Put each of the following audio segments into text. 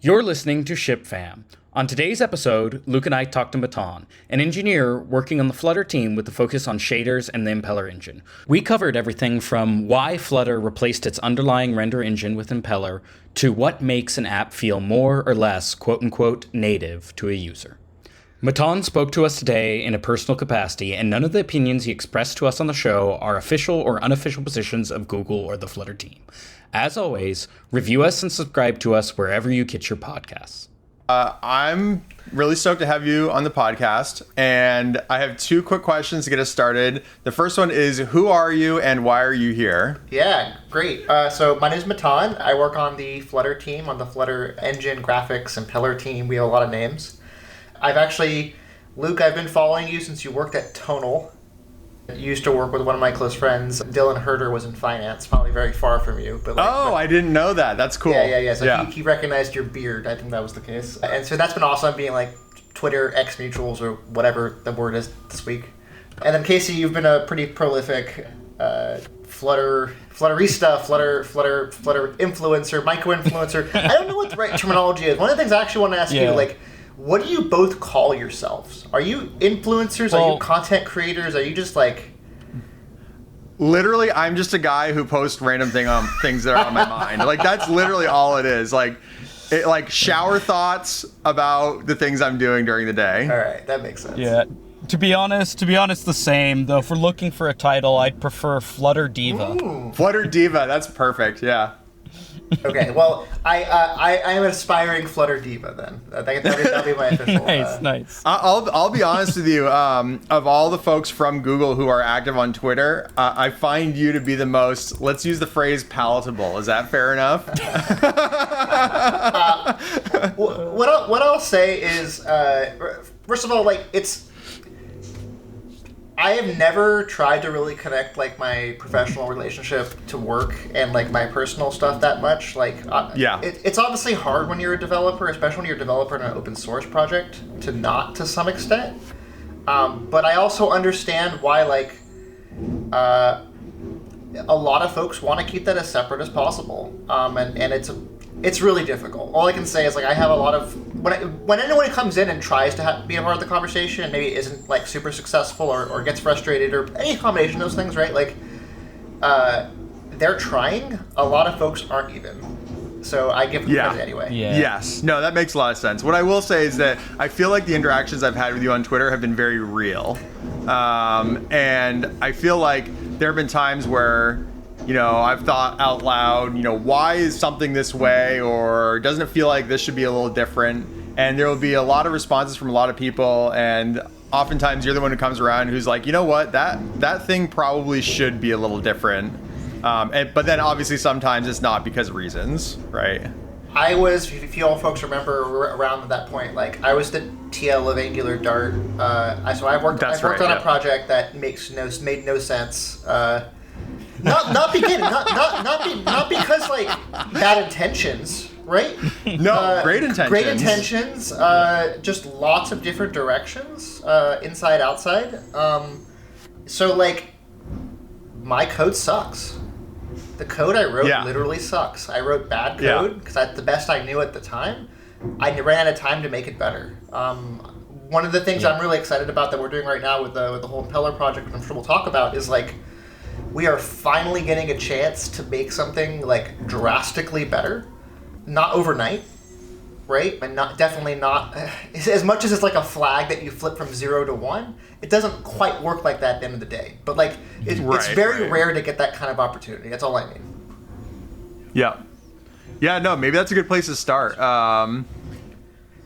You're listening to Ship Fam. On today's episode, Luke and I talked to Matan, an engineer working on the Flutter team with a focus on shaders and the Impeller engine. We covered everything from why Flutter replaced its underlying render engine with Impeller to what makes an app feel more or less quote-unquote native to a user. Matan spoke to us today in a personal capacity, and none of the opinions he expressed to us on the show are official or unofficial positions of Google or the Flutter team. As always, review us and subscribe to us wherever you get your podcasts. I'm really stoked to have you on the podcast, and I have two quick questions to get us started. The first one is, who are you and why are you here? Yeah, great. So my name is Matan. I work on the Flutter team, on the Flutter engine, graphics, Impeller team. We have a lot of names. Luke, I've been following you since you worked at Tonal. You used to work with one of my close friends. Dylan Herder was in finance, probably very far from you. But I didn't know that. That's cool. Yeah. So he recognized your beard. I think that was the case. And so that's been awesome, being like Twitter, X mutuals, or whatever the word is this week. And then Casey, you've been a pretty prolific Flutterista, Flutter influencer, micro-influencer. I don't know what the right terminology is. One of the things I actually want to ask you, what do you both call yourselves? Are you influencers? Are you content creators? Are you just like... Literally, I'm just a guy who posts random things that are on my mind. Like, that's literally all it is. Like shower thoughts about the things I'm doing during the day. All right, that makes sense. Yeah. To be honest, the same. Though, if we're looking for a title, I'd prefer Flutter Diva. Ooh. Flutter Diva, that's perfect, yeah. Okay, well, I am an aspiring Flutter diva then. That'll be my official. Nice. I'll be honest with you. Of all the folks from Google who are active on Twitter, I find you to be the most, let's use the phrase, palatable. Is that fair enough? What I'll say is, first of all, I have never tried to really connect my professional relationship to work and my personal stuff that much. It's obviously hard when you're a developer, especially when you're a developer in an open source project, to some extent. But I also understand why a lot of folks want to keep that as separate as possible. And it's really difficult. All I can say is I have a lot of when anyone comes in and tries to be a part of the conversation and maybe isn't super successful or gets frustrated or any combination of those things, right? They're trying. A lot of folks aren't even. So I give them credit anyway. Yeah. Yes. No, that makes a lot of sense. What I will say is that I feel like the interactions I've had with you on Twitter have been very real, and I feel like there have been times where, I've thought out loud, why is something this way, or doesn't it feel like this should be a little different? And there will be a lot of responses from a lot of people, and oftentimes you're the one who comes around who's like, you know what, that thing probably should be a little different. But then obviously sometimes it's not because of reasons, right? I was, if you all folks remember around that point, I was the TL of Angular Dart. So I worked on a project that made no sense. Not because bad intentions, right? No, great intentions. Great intentions. Just lots of different directions, inside, outside. So my code sucks. The code I wrote literally sucks. I wrote bad code because that's the best I knew at the time. I ran out of time to make it better. One of the things I'm really excited about that we're doing right now with the whole Impeller project, which I'm sure we'll talk about, is we are finally getting a chance to make something drastically better, not overnight, right? And definitely not as much as it's a flag that you flip from 0 to 1. It doesn't quite work like that at the end of the day. But it's very rare to get that kind of opportunity. That's all I mean. Yeah. Yeah. No. Maybe that's a good place to start.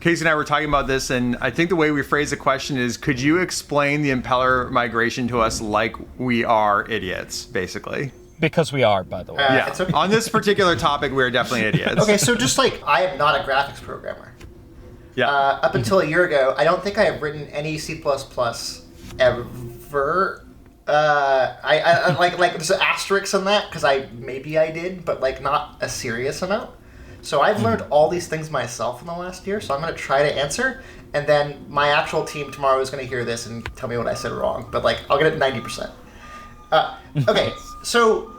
Casey and I were talking about this, and I think the way we phrase the question is, could you explain the Impeller migration to us like we are idiots, basically? Because we are, by the way. Yeah. Okay. On this particular topic, we're definitely idiots. Okay, so just I am not a graphics programmer. Yeah. Up until a year ago, I don't think I have written any C++ ever. I there's asterisks on that because maybe I did, but not a serious amount. So I've learned all these things myself in the last year, so I'm going to try to answer, and then my actual team tomorrow is going to hear this and tell me what I said wrong, but I'll get it 90%. Okay, so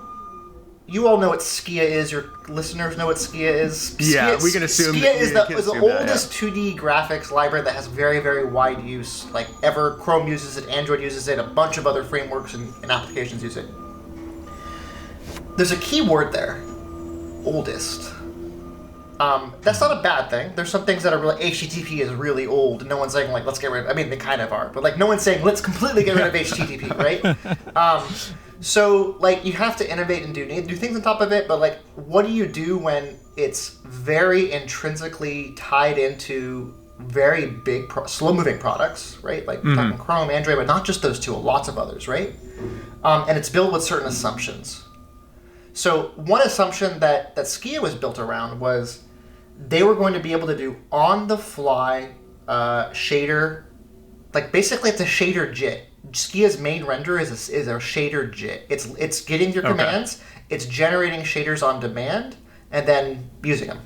you all know what Skia is. Your listeners know what Skia is. Yeah, we can assume. Skia is the oldest 2D graphics library that has very, very wide use. Like, Chrome uses it, Android uses it, a bunch of other frameworks and applications use it. There's a key word there. Oldest. That's not a bad thing. There's some things that are really... HTTP is really old, and no one's saying, like, let's get rid of... I mean, they kind of are, but, like, no one's saying, let's completely get rid of HTTP, right? So, like, you have to innovate and do things on top of it, but, like, what do you do when it's very intrinsically tied into very big, slow-moving products, right? Like, we're talking Chrome, Android, but not just those two, lots of others, right? And it's built with certain assumptions. So, one assumption that Skia was built around was they were going to be able to do on-the-fly shader, like, basically it's a shader JIT. Skia's main render is a shader JIT. It's getting your commands, it's generating shaders on demand, and then using them.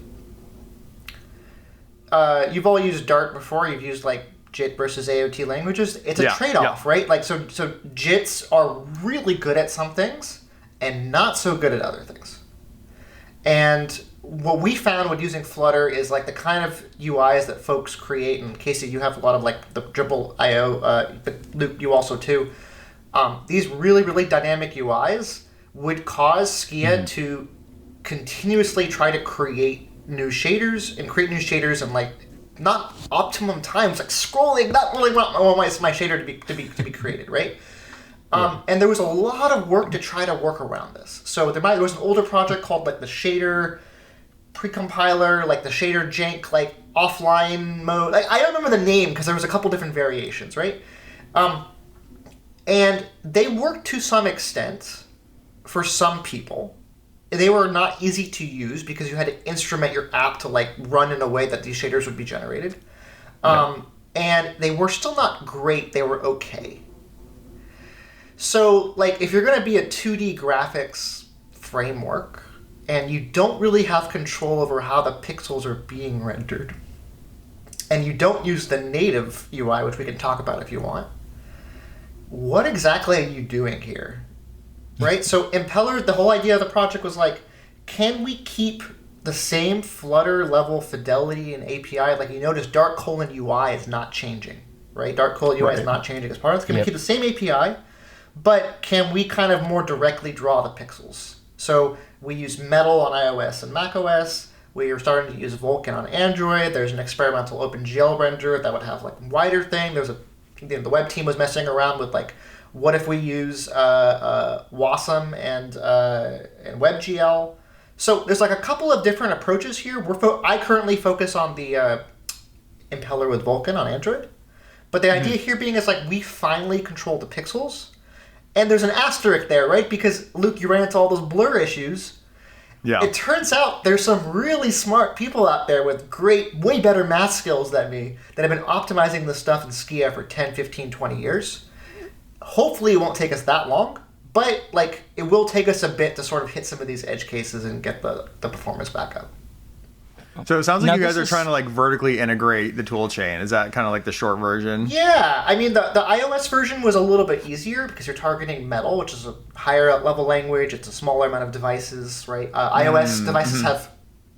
You've all used Dart before. You've used like JIT versus AOT languages. It's a trade-off, right? Like so JITs are really good at some things and not so good at other things. And what we found with using Flutter is like the kind of UIs that folks create. And Casey, you have a lot of like the dribble IO, but Luke, you also too. These really, really dynamic UIs would cause Skia to continuously try to create new shaders and like not optimum times, like scrolling, not really want my shader to be created, right? And there was a lot of work to try to work around this. So there was an older project called like the shader precompiler, like the shader jank, like offline mode. Like, I don't remember the name because there was a couple different variations, right? And they worked to some extent for some people. They were not easy to use because you had to instrument your app to like run in a way that these shaders would be generated. And they were still not great. They were okay. So, like, if you're going to be a 2D graphics framework and you don't really have control over how the pixels are being rendered, and you don't use the native UI, which we can talk about if you want, what exactly are you doing here? Right? So Impeller, the whole idea of the project was like, can we keep the same Flutter level fidelity and API? Like, you notice Dart : UI is not changing, right? Dart : UI is not changing as part of it. Can we keep the same API, but can we kind of more directly draw the pixels? So we use Metal on iOS and macOS. We are starting to use Vulkan on Android. There's an experimental OpenGL renderer that would have like wider thing. The web team was messing around with like, what if we use Wasm and WebGL? So there's like a couple of different approaches here. I currently focus on the Impeller with Vulkan on Android. But the idea here being is like we finally control the pixels. And there's an asterisk there, right? Because, Luke, you ran into all those blur issues. Yeah. It turns out there's some really smart people out there with great, way better math skills than me that have been optimizing this stuff in Skia for 10, 15, 20 years. Hopefully it won't take us that long, but like it will take us a bit to sort of hit some of these edge cases and get the performance back up. So it sounds like you guys are trying to like vertically integrate the tool chain. Is that kind of like the short version? Yeah, I mean the iOS version was a little bit easier because you're targeting Metal, which is a higher level language. It's a smaller amount of devices, right? iOS devices have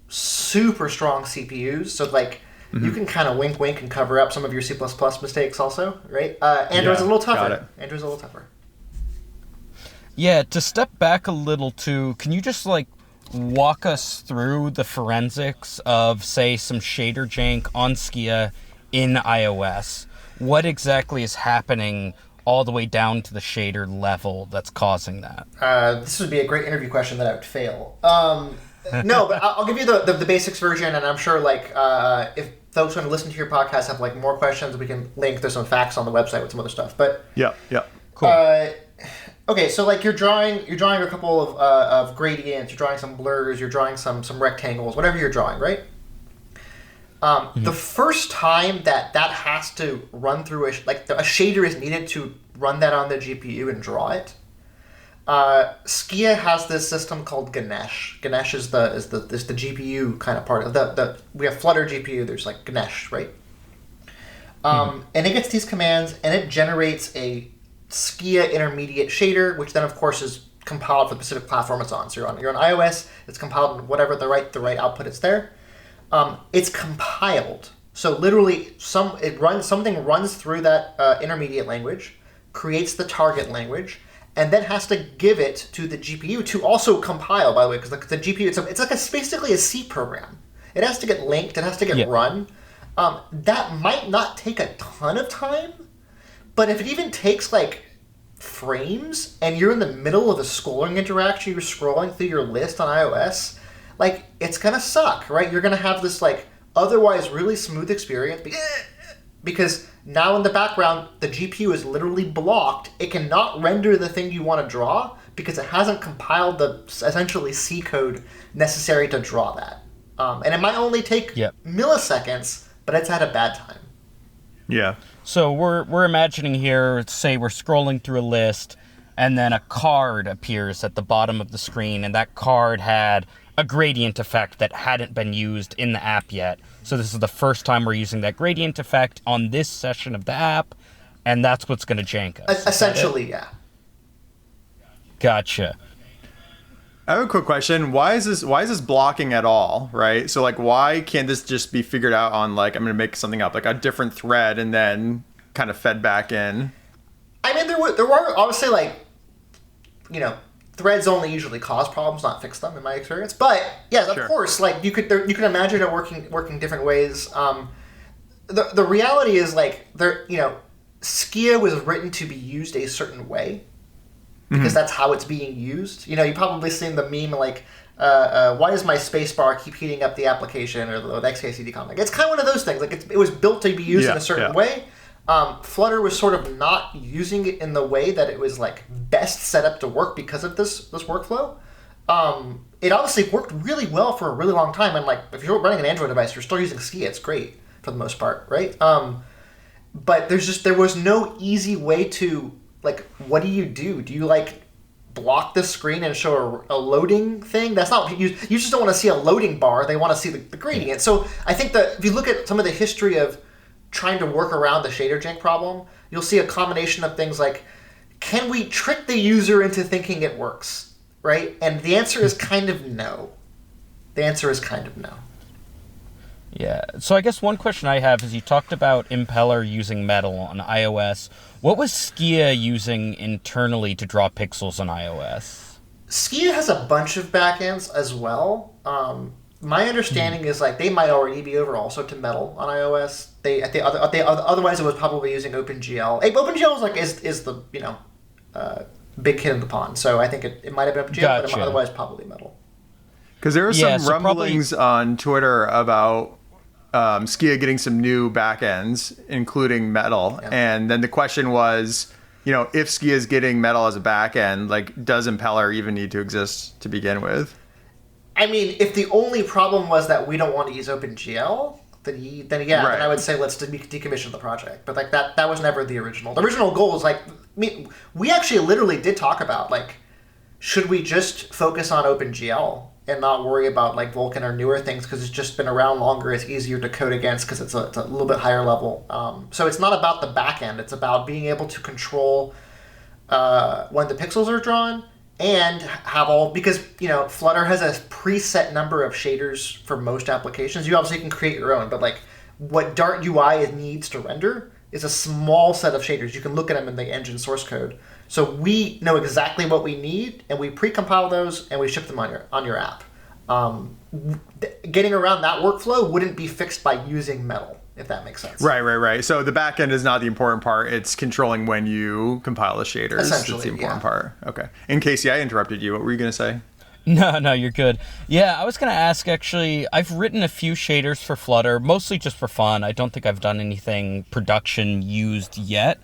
super strong CPUs, so like you can kind of wink and cover up some of your C++ mistakes also, right? Android's a little tougher. Android's a little tougher. Yeah, to step back a little too, can you just like walk us through the forensics of, say, some shader jank on Skia in iOS? What exactly is happening all the way down to the shader level that's causing that? This would be a great interview question that I would fail. No, but I'll give you the basics version, and I'm sure like if folks want to listen to your podcast have like more questions, we can link. There's some facts on the website with some other stuff. But cool. Okay, so like you're drawing a couple of gradients, you're drawing some blurs, you're drawing some rectangles, whatever you're drawing, right? The first time that has to run through a shader is needed to run that on the GPU and draw it. Skia has this system called Ganesh. Ganesh is the GPU kind of part of the we have Flutter GPU. There's like Ganesh, right? And it gets these commands and it generates a Skia intermediate shader, which then of course is compiled for the specific platform it's on. So you're on iOS, it's compiled in whatever the right output is there. It's compiled. So literally something runs through that intermediate language, creates the target language, and then has to give it to the GPU to also compile, by the way, because the GPU, it's like basically a C program. It has to get linked, it has to get run. That might not take a ton of time, but if it even takes like frames and you're in the middle of a scrolling interaction, you're scrolling through your list on iOS, like it's gonna suck, right? You're gonna have this like otherwise really smooth experience because now in the background the GPU is literally blocked. It cannot render the thing you want to draw because it hasn't compiled the essentially C code necessary to draw that. And it might only take milliseconds, but it's had a bad time. Yeah. So we're imagining here, say we're scrolling through a list, and then a card appears at the bottom of the screen, and that card had a gradient effect that hadn't been used in the app yet. So this is the first time we're using that gradient effect on this session of the app, and that's what's going to jank us. Essentially, yeah. Gotcha. I have a quick question. Why is this blocking at all, right? So like why can't this just be figured out on like, I'm going to make something up, like a different thread and then kind of fed back in? I mean, there were obviously like, you know, threads only usually cause problems, not fix them in my experience. But yeah, of course, like you could imagine it working different ways. The reality is like Skia was written to be used a certain way. Because that's how it's being used. You know, you've probably seen the meme like, why does my spacebar keep heating up the application or the XKCD comic? It's kind of one of those things. Like it was built to be used in a certain way. Flutter was sort of not using it in the way that it was like best set up to work because of this workflow. It obviously worked really well for a really long time. And like if you're running an Android device, you're still using Skia. It's great for the most part, right? But there was no easy way to, like, what do? Do you, like, block the screen and show a loading thing? That's not what you just don't want to see a loading bar. They want to see the gradient. So I think that if you look at some of the history of trying to work around the shader jank problem, you'll see a combination of things like, can we trick the user into thinking it works, right? And the answer is kind of no. Yeah, so I guess one question I have is you talked about Impeller using Metal on iOS. What was Skia using internally to draw pixels on iOS? Skia has a bunch of backends as well. My understanding is like they might already be over also to Metal on iOS. Otherwise it was probably using OpenGL. OpenGL is the big kid in the pond. So I think it might have been OpenGL, but otherwise probably Metal. Because there are some rumblings on Twitter about Skia getting some new backends, including Metal. Yeah. And then the question was, if Skia is getting Metal as a backend, like, does Impeller even need to exist to begin with? I mean, if the only problem was that we don't want to use OpenGL, then I would say let's decommission the project. But like that was never the original. The original goal was like, we actually literally did talk about like, should we just focus on OpenGL and not worry about like Vulkan or newer things because it's just been around longer. It's easier to code against because it's a little bit higher level. So it's not about the back end. It's about being able to control when the pixels are drawn and have because Flutter has a preset number of shaders for most applications. You obviously can create your own, but like what Dart UI needs to render is a small set of shaders. You can look at them in the engine source code. So we know exactly what we need, and we pre-compile those, and we ship them on your app. Getting around that workflow wouldn't be fixed by using Metal, if that makes sense. Right. So the back end is not the important part. It's controlling when you compile the shaders. Essentially, that's the important part. Okay. And Casey, I interrupted you. What were you going to say? No, you're good. Yeah, I was going to ask, actually, I've written a few shaders for Flutter, mostly just for fun. I don't think I've done anything production used yet.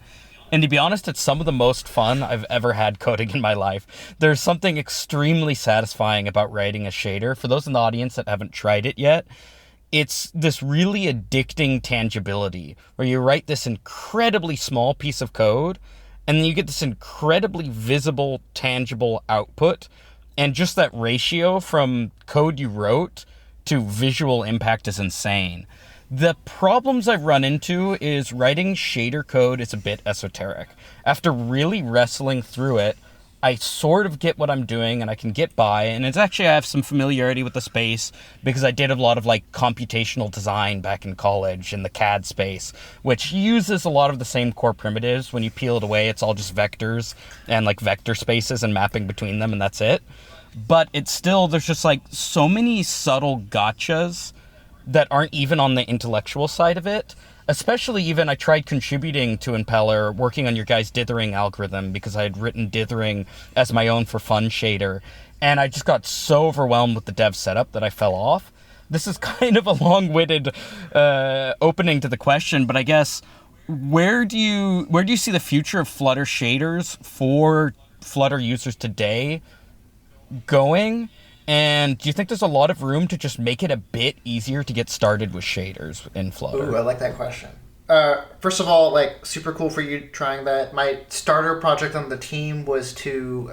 And to be honest, it's some of the most fun I've ever had coding in my life. There's something extremely satisfying about writing a shader. For those in the audience that haven't tried it yet, it's this really addicting tangibility where you write this incredibly small piece of code and then you get this incredibly visible, tangible output. And just that ratio from code you wrote to visual impact is insane. The problems I've run into is writing shader code is a bit esoteric. After really wrestling through it, I sort of get what I'm doing and I can get by. And it's actually, I have some familiarity with the space because I did a lot of like computational design back in college in the CAD space, which uses a lot of the same core primitives. When you peel it away, it's all just vectors and like vector spaces and mapping between them, and that's it. But it's still, there's just like so many subtle gotchas that aren't even on the intellectual side of it. Especially even, I tried contributing to Impeller, working on your guys' dithering algorithm because I had written dithering as my own for fun shader. And I just got so overwhelmed with the dev setup that I fell off. This is kind of a long-winded opening to the question, but I guess where do you see the future of Flutter shaders for Flutter users today going? And do you think there's a lot of room to just make it a bit easier to get started with shaders in Flutter? Ooh, I like that question. First of all, like, super cool for you trying that. My starter project on the team was to,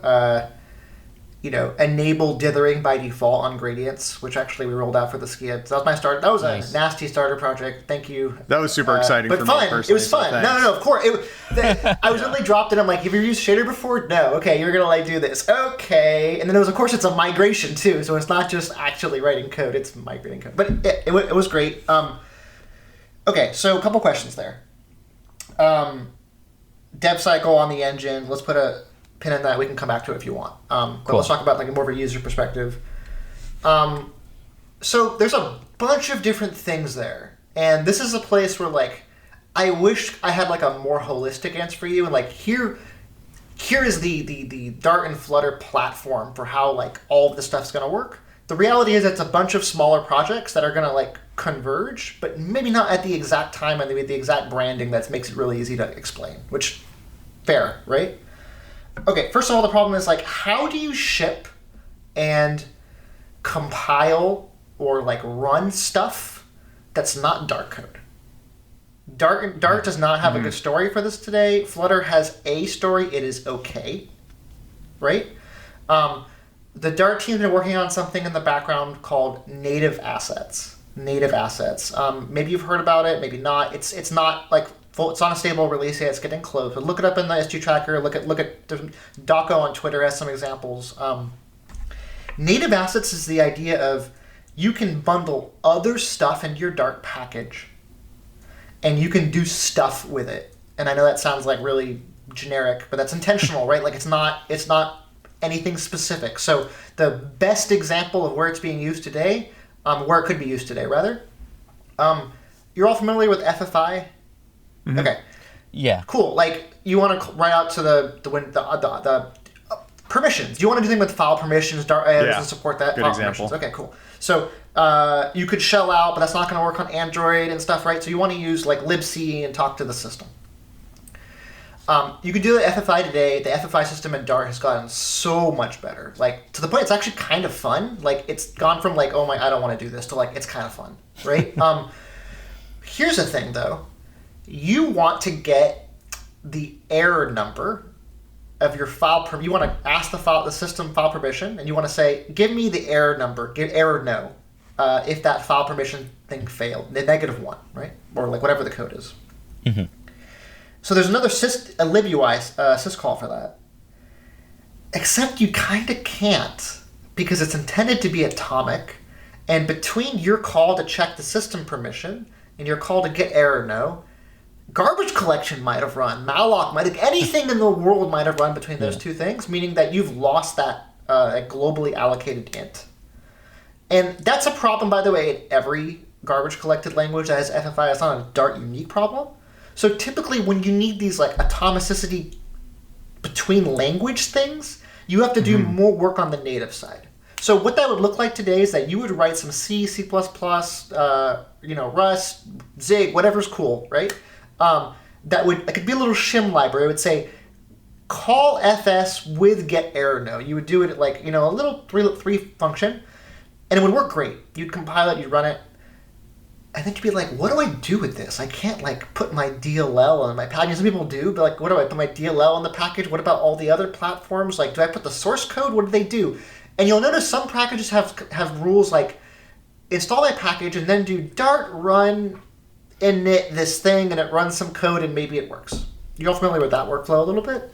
enable dithering by default on gradients, which actually we rolled out for the skid. So that was my start. That was nice. A nasty starter project. Thank you. That was super exciting for fun. me personally. It was fun. So no, of course. I was literally dropped in. I'm like, have you used shader before? No. Okay, you're gonna do this. Okay. And then of course, it's a migration too. So it's not just actually writing code; it's migrating code. But it was great. Okay, so a couple questions there. Dev cycle on the engine. Let's put a pin in that. We can come back to it if you want. But cool. Let's talk about more of a user perspective. So there's a bunch of different things there, and this is a place where I wish I had a more holistic answer for you. And here is the Dart and Flutter platform for how all of this stuff's gonna work. The reality is it's a bunch of smaller projects that are gonna converge, but maybe not at the exact time and the exact branding that makes it really easy to explain. Which, fair, right? Okay, first of all, the problem is how do you ship and compile or run stuff that's not Dart code? Dart does not have a good story for this today. Flutter has a story. It is okay, right? The Dart team's been working on something in the background called native assets. Maybe you've heard about it, maybe not. It's not it's on a stable release yet. It's getting close. But look it up in the S2 tracker. Look at Daco on Twitter has some examples. Native assets is the idea of you can bundle other stuff into your Dart package, and you can do stuff with it. And I know that sounds really generic, but that's intentional, right? It's not anything specific. So the best example of where it's being used today, where it could be used today, rather. You're all familiar with FFI? Mm-hmm. Okay. Yeah. Cool. You want to write out to the permissions. You want to do things with file permissions. Dart doesn't support that. Good file example. Permissions. Okay, cool. So you could shell out, but that's not going to work on Android and stuff, right? So you want to use libc and talk to the system. You can do the FFI today. The FFI system in Dart has gotten so much better. To the point it's actually kind of fun. It's gone from oh my, I don't want to do this to it's kind of fun, right? Here's the thing though. You want to get the error number of your file. You want to ask the system file permission, and you want to say, give me the error number, give error no, if that file permission thing failed, the -1, right? Or whatever the code is. Mm-hmm. So there's another a libui syscall for that. Except you kind of can't, because it's intended to be atomic, and between your call to check the system permission and your call to get error no, garbage collection might have run, malloc might have, anything in the world might have run between those two things, meaning that you've lost that globally allocated int. And that's a problem, by the way, in every garbage collected language that has FFI. It's not a Dart unique problem. So typically when you need these atomicity between language things, you have to do more work on the native side. So what that would look like today is that you would write some C, C++, Rust, Zig, whatever's cool, right? It could be a little shim library. It would say, call fs with get error no. You would do it at a little three function, and it would work great. You'd compile it, you'd run it, and then you'd be what do I do with this? I can't put my DLL on my package. Some people do, but what do I put my DLL on the package? What about all the other platforms? Do I put the source code? What do they do? And you'll notice some packages have rules install my package and then do Dart run init this thing, and it runs some code and maybe it works. You all familiar with that workflow a little bit?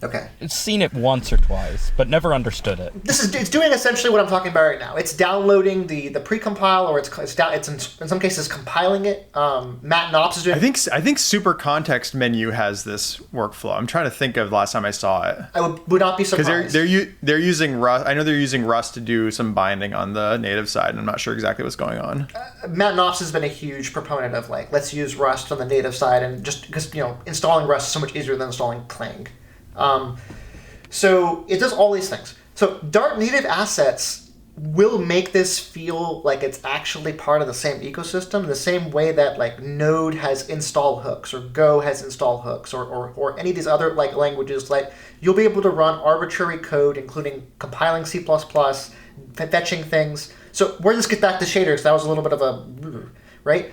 Okay. I've seen it once or twice, but never understood it. It's doing essentially what I'm talking about right now. It's downloading the precompile, or it's in some cases compiling it. Matan Ops is doing. I think Super Context Menu has this workflow. I'm trying to think of the last time I saw it. I would not be surprised. Because they're using Rust. I know they're using Rust to do some binding on the native side, and I'm not sure exactly what's going on. Matan Ops has been a huge proponent of let's use Rust on the native side, and just because installing Rust is so much easier than installing Clang. So it does all these things. So Dart native assets will make this feel like it's actually part of the same ecosystem, the same way that Node has install hooks, or Go has install hooks, or any of these other languages. You'll be able to run arbitrary code, including compiling C++, fetching things. So where this gets back to shaders, that was a little bit of a right.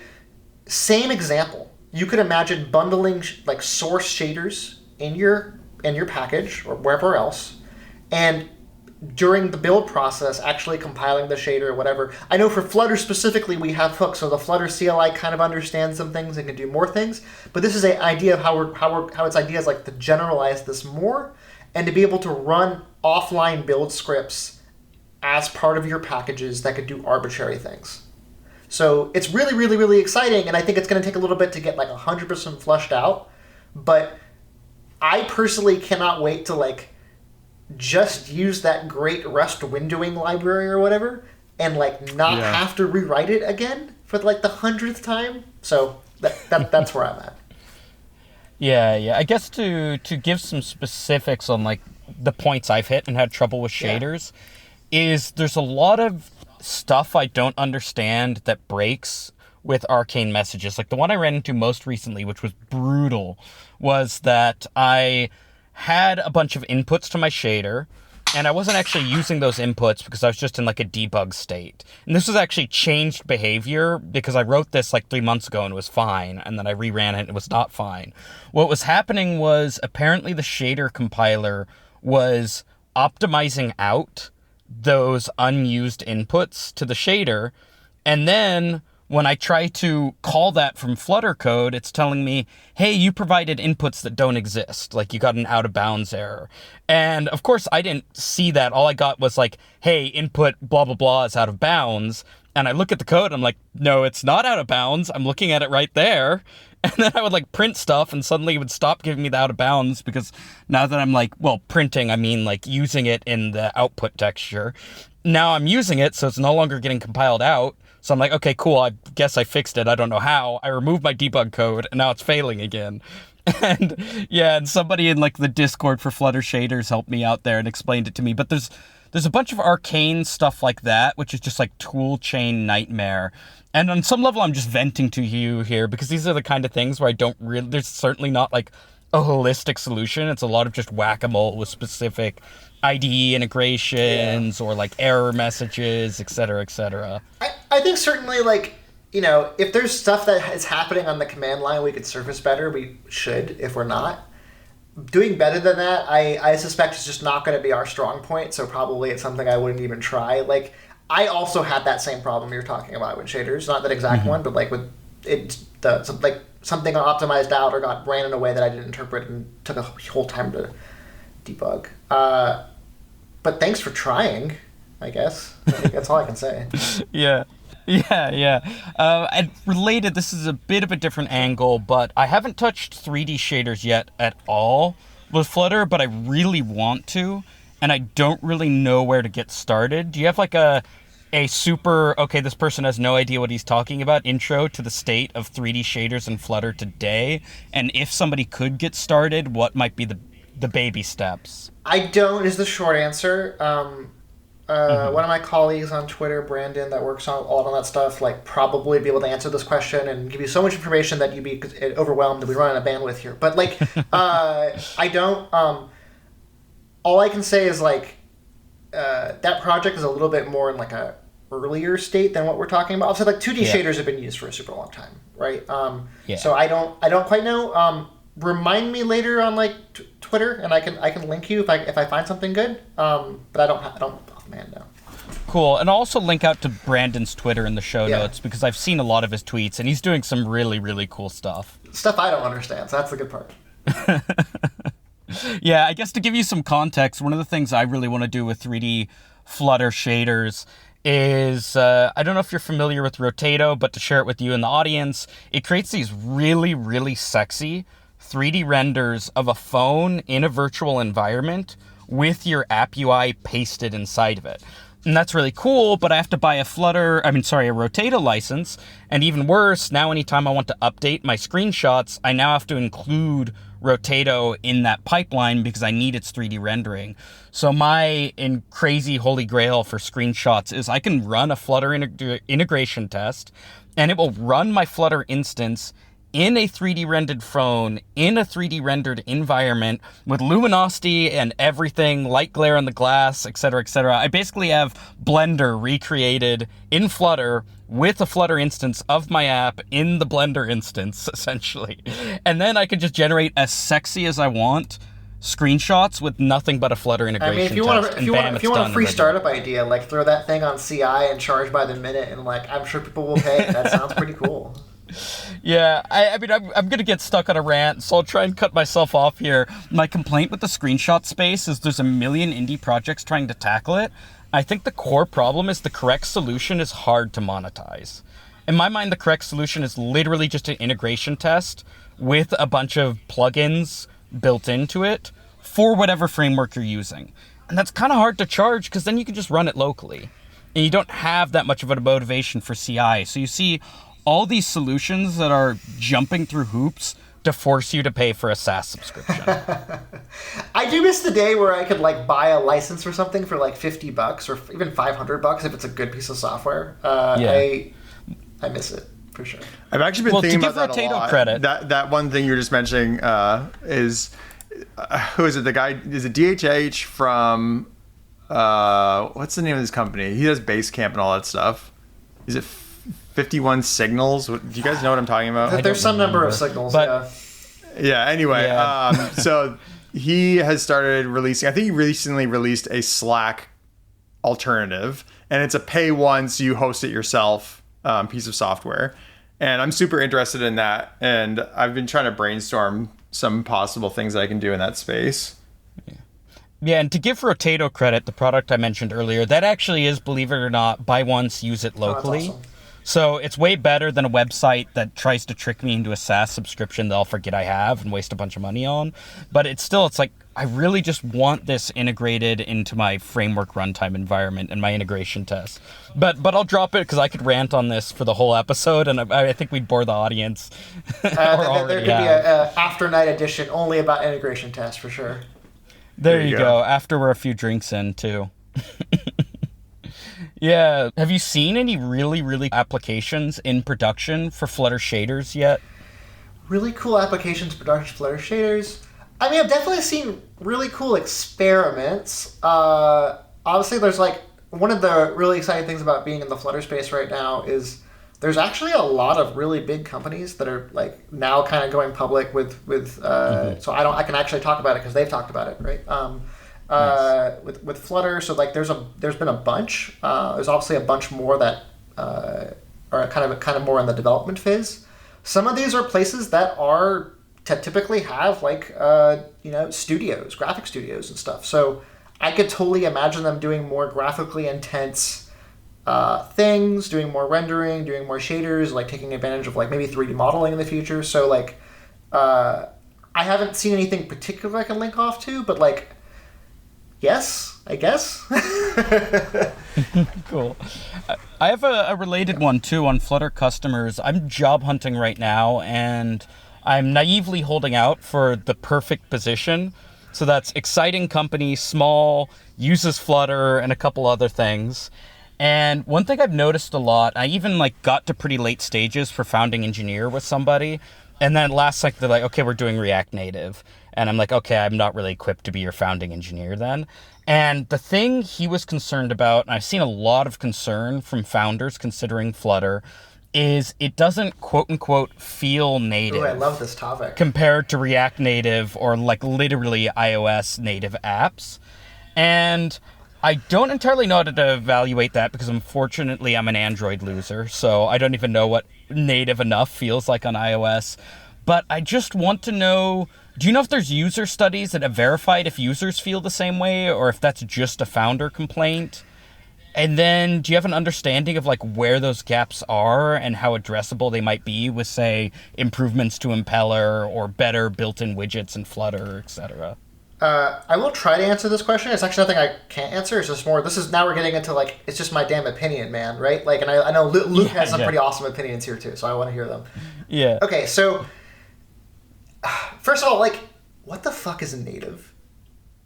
Same example. You could imagine bundling source shaders in your package or wherever else, and during the build process actually compiling the shader or whatever. I know for Flutter specifically we have hooks, so the Flutter CLI kind of understands some things and can do more things, but this is an idea of how its idea is to generalize this more and to be able to run offline build scripts as part of your packages that could do arbitrary things. So it's really, really, really exciting, and I think it's going to take a little bit to get 100% flushed out, but I personally cannot wait to just use that great Rust windowing library or whatever and not have to rewrite it again for the 100th time. So that's where I'm at. Yeah. I guess to give some specifics on the points I've hit and had trouble with shaders is there's a lot of stuff I don't understand that breaks with arcane messages. The one I ran into most recently, which was brutal, was that I had a bunch of inputs to my shader, and I wasn't actually using those inputs because I was just in a debug state. And this was actually changed behavior because I wrote this 3 months ago and it was fine, and then I reran it and it was not fine. What was happening was apparently the shader compiler was optimizing out those unused inputs to the shader, and then when I try to call that from Flutter code, it's telling me, hey, you provided inputs that don't exist. You got an out of bounds error. And of course, I didn't see that. All I got was hey, input blah, blah, blah is out of bounds. And I look at the code, I'm no, it's not out of bounds. I'm looking at it right there. And then I would print stuff, and suddenly it would stop giving me the out of bounds, because now that I'm printing, I mean using it in the output texture. Now I'm using it, so it's no longer getting compiled out. So I'm okay, cool, I guess I fixed it. I don't know how. I removed my debug code, and now it's failing again. And somebody in the Discord for Flutter shaders helped me out there and explained it to me. But there's a bunch of arcane stuff like that, which is just tool chain nightmare. And on some level, I'm just venting to you here, because these are the kind of things where I don't really, there's certainly not a holistic solution. It's a lot of just whack-a-mole with specific IDE integrations or error messages, et cetera, et cetera. I think certainly if there's stuff that is happening on the command line we could surface better, we should. If we're not doing better than that, I suspect it's just not going to be our strong point. So probably it's something I wouldn't even try. I also had that same problem you're talking about with shaders, not that exact one, but with it, something optimized out or ran in a way that I didn't interpret and took a whole time to debug. But thanks for trying, I guess. I think that's all I can say. Yeah. And related, this is a bit of a different angle, but I haven't touched 3D shaders yet at all with Flutter, but I really want to, and I don't really know where to get started. Do you have a super, okay, this person has no idea what he's talking about, intro to the state of 3D shaders in Flutter today? And if somebody could get started, what might be the baby steps? I don't is the short answer. One of my colleagues on Twitter, Brandon, that works on that stuff, probably be able to answer this question and give you so much information that you'd be overwhelmed that we run out of bandwidth here. But I don't. All I can say is that project is a little bit more in a earlier state than what we're talking about. Also, 2D shaders have been used for a super long time, right? So I don't quite know. Remind me later on Twitter, and I can link you if I find something good. But I don't offhand know. Cool, and I'll also link out to Brandon's Twitter in the show notes, because I've seen a lot of his tweets, and he's doing some really, really cool stuff. Stuff I don't understand, so that's the good part. Yeah, I guess to give you some context, one of the things I really want to do with 3D Flutter shaders is, I don't know if you're familiar with Rotato, but to share it with you in the audience, it creates these really, really sexy 3D renders of a phone in a virtual environment with your app UI pasted inside of it. And that's really cool, but I have to buy a Rotato license. And even worse, now anytime I want to update my screenshots, I now have to include Rotato in that pipeline because I need its 3D rendering. So my crazy holy grail for screenshots is I can run a Flutter integration test, and it will run my Flutter instance in a 3D rendered phone, in a 3D rendered environment with luminosity and everything, light glare on the glass, etc., etc. I basically have Blender recreated in Flutter with a Flutter instance of my app in the Blender instance, essentially. And then I can just generate as sexy as I want screenshots with nothing but a Flutter integration if you test. want a free startup idea, like throw that thing on CI and charge by the minute, and like I'm sure people will pay. That sounds pretty cool. Yeah, I mean, I'm going to get stuck on a rant, so I'll try and cut myself off here. My complaint with the screenshot space is there's a million indie projects trying to tackle it. I think the core problem is the correct solution is hard to monetize. In my mind, the correct solution is literally just an integration test with a bunch of plugins built into it for whatever framework you're using. And that's kind of hard to charge because then you can just run it locally. And you don't have that much of a motivation for CI. So you see all these solutions that are jumping through hoops to force you to pay for a SaaS subscription. I do miss the day where I could like buy a license or something for like $50 or even $500 if it's a good piece of software. I miss it for sure. I've actually been thinking about that a lot. Credit. That one thing you're just mentioning is who is it? The guy is it DHH from what's the name of this company? He does Basecamp and all that stuff. Is it 51 Signals? Do you guys know what I'm talking about? There's some number of signals, Yeah, anyway, Yeah. So he has started releasing, I think he recently released a Slack alternative, and it's a pay once, you host it yourself piece of software. And I'm super interested in that, and I've been trying to brainstorm some possible things that I can do in that space. Yeah, and to give Rotato credit, the product I mentioned earlier, that actually is, believe it or not, buy once, use it locally. That's awesome. So it's way better than a website that tries to trick me into a SaaS subscription that I'll forget I have and waste a bunch of money on. But it's like, I really just want this integrated into my framework runtime environment and my integration tests. But I'll drop it because I could rant on this for the whole episode, and I think we'd bore the audience. There could be a after night edition only about integration tests for sure. There you go. After we're a few drinks in, too. Yeah. Have you seen any really, really applications in production for Flutter shaders yet? Really cool applications for Flutter shaders? I mean, I've definitely seen really cool experiments. Obviously, there's like, one of the really exciting things about being in the Flutter space right now is there's actually a lot of really big companies that are like now kind of going public with so I can actually talk about it because they've talked about it, right? Nice. With Flutter, so like there's been a bunch. There's obviously a bunch more that are kind of more in the development phase. Some of these are places that are typically have like studios, graphic studios and stuff. So I could totally imagine them doing more graphically intense things, doing more rendering, doing more shaders, like taking advantage of like maybe 3D modeling in the future. So like I haven't seen anything particular I can link off to, but like yes, I guess. Cool. I have a related one too on Flutter customers. I'm job hunting right now, and I'm naively holding out for the perfect position. So that's exciting company, small, uses Flutter and a couple other things. And one thing I've noticed a lot, I even like got to pretty late stages for founding engineer with somebody. And then last they're like, okay, we're doing React Native. And I'm like, okay, I'm not really equipped to be your founding engineer then. And the thing he was concerned about, and I've seen a lot of concern from founders considering Flutter, is it doesn't quote unquote feel native. Ooh, I love this topic. Compared to React Native or like literally iOS native apps. And I don't entirely know how to evaluate that because unfortunately I'm an Android loser. So I don't even know what native enough feels like on iOS. But I just want to know, Do you know if there's user studies that have verified if users feel the same way or if that's just a founder complaint? And then do you have an understanding of like where those gaps are and how addressable they might be with, say, improvements to Impeller or better built-in widgets in Flutter, etc.? I will try to answer this question. It's actually nothing I can't answer. It's just more, now we're getting into like, it's just my damn opinion, man, right? Like, and I know Luke has some pretty awesome opinions here too, so I want to hear them. Yeah. Okay, so first of all, like, what the fuck is native?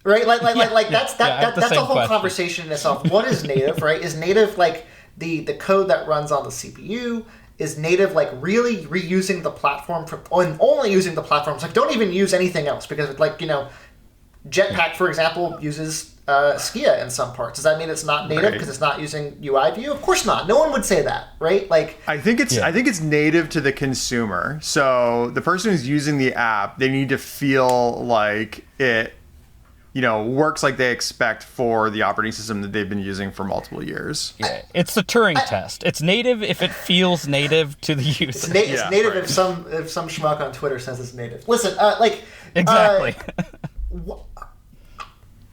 Right? That's a whole question. Conversation in itself. What is native, right? Is native like the code that runs on the CPU? Is native like really reusing the platform and only using the platforms? Like, don't even use anything else because, like, you know, Jetpack, for example, uses Skia in some parts. Does that mean it's not native because it's not using UI view? Of course not. No one would say that, right? Like, I think it's native to the consumer. So the person who's using the app, they need to feel like it, you know, works like they expect for the operating system that they've been using for multiple years. Yeah, it's the Turing test. It's native if it feels native to the user. It's native if some schmuck on Twitter says it's native. Listen, exactly.